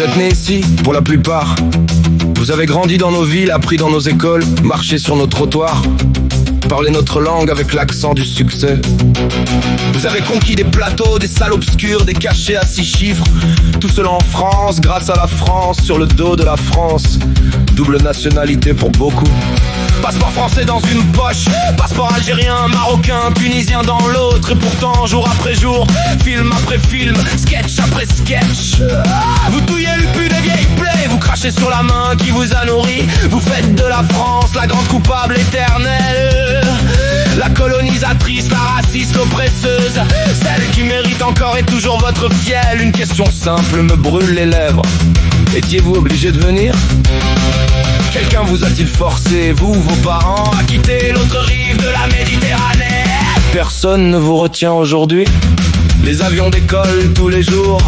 êtes nés ici, pour la plupart. Vous avez grandi dans nos villes, appris dans nos écoles, marché sur nos trottoirs, parlé notre langue avec l'accent du succès. Vous avez conquis des plateaux, des salles obscures, des cachets à 6 chiffres. Tout cela en France, grâce à la France, sur le dos de la France. Double nationalité pour beaucoup. Passeport français dans une poche, passeport algérien, marocain, tunisien dans l'autre. Et pourtant, jour après jour, film après film, sketch après sketch, vous touillez le pu des vieilles plaies, vous crachez sur la main qui vous a nourri. Vous faites de la France la grande coupable éternelle, la colonisatrice, la raciste, l'oppresseuse, celle qui mérite encore et toujours votre fiel. Une question simple me brûle les lèvres. Étiez-vous obligé de venir? Quelqu'un vous a-t-il forcé, vous, vos parents, à quitter l'autre rive de la Méditerranée? Personne ne vous retient aujourd'hui. Les avions décollent tous les jours,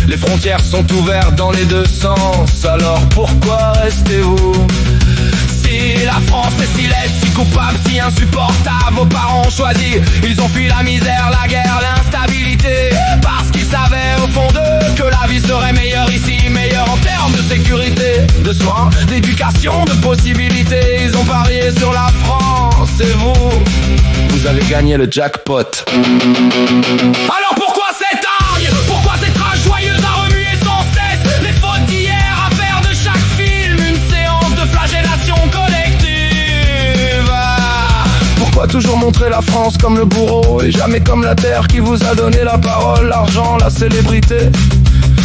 les frontières sont ouvertes dans les deux sens. Alors pourquoi restez-vous? Si la France est si laide, si coupable, si insupportable, vos parents ont choisi, ils ont fui la misère, la guerre, l'instabilité, parce qu'ils savaient au fond d'eux que la vie serait meilleure ici, meilleure en termes de sécurité, de soins, d'éducation, de possibilités. Ils ont parié sur la France et vous avez gagné le jackpot. Alors pourquoi cette hargne? Pourquoi cette rage joyeuse à remuer sans cesse les fautes d'hier, à faire de chaque film une séance de flagellation collective? Pourquoi toujours montrer la France comme le bourreau et jamais comme la terre qui vous a donné la parole, l'argent, la célébrité?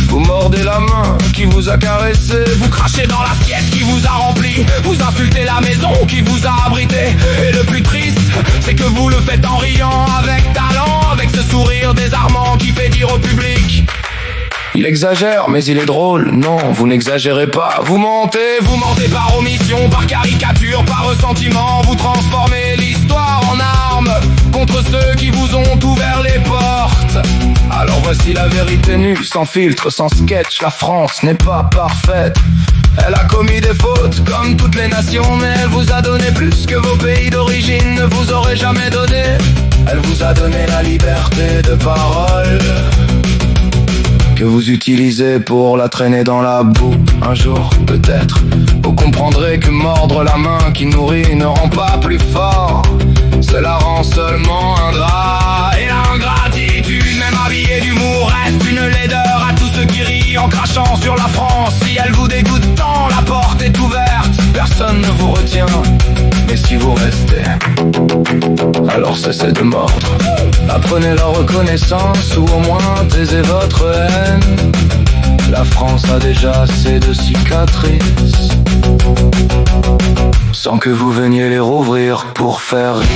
Vous mordez la main qui vous a caressé, vous crachez dans l'assiette qui vous a rempli, vous insultez la maison qui vous a abrité. Et le plus triste, c'est que vous le faites en riant, avec talent, avec ce sourire désarmant qui fait dire au public: il exagère, mais il est drôle. Non, vous n'exagérez pas. Vous mentez par omission, par caricature, par ressentiment. Vous transformez l'histoire en arme contre ceux qui vous ont ouvert les portes. Alors voici la vérité nue, sans filtre, sans sketch. La France n'est pas parfaite. Elle a commis des fautes comme toutes les nations, mais elle vous a donné plus que vos pays d'origine ne vous auraient jamais donné. Elle vous a donné la liberté de parole que vous utilisez pour la traîner dans la boue. Un jour, peut-être, vous comprendrez que mordre la main qui nourrit ne rend pas plus fort. Cela rend seulement ingrat. Et l'ingratitude, même habillée d'humour, reste une laideur à tous ceux qui rient en crachant sur la France. Si elle vous dégoûte tant, la porte est ouverte, personne ne vous retient. Mais si vous restez, alors cessez de mordre. Apprenez la reconnaissance ou au moins taisez votre haine. La France a déjà assez de cicatrices, sans que vous veniez les rouvrir pour faire rire.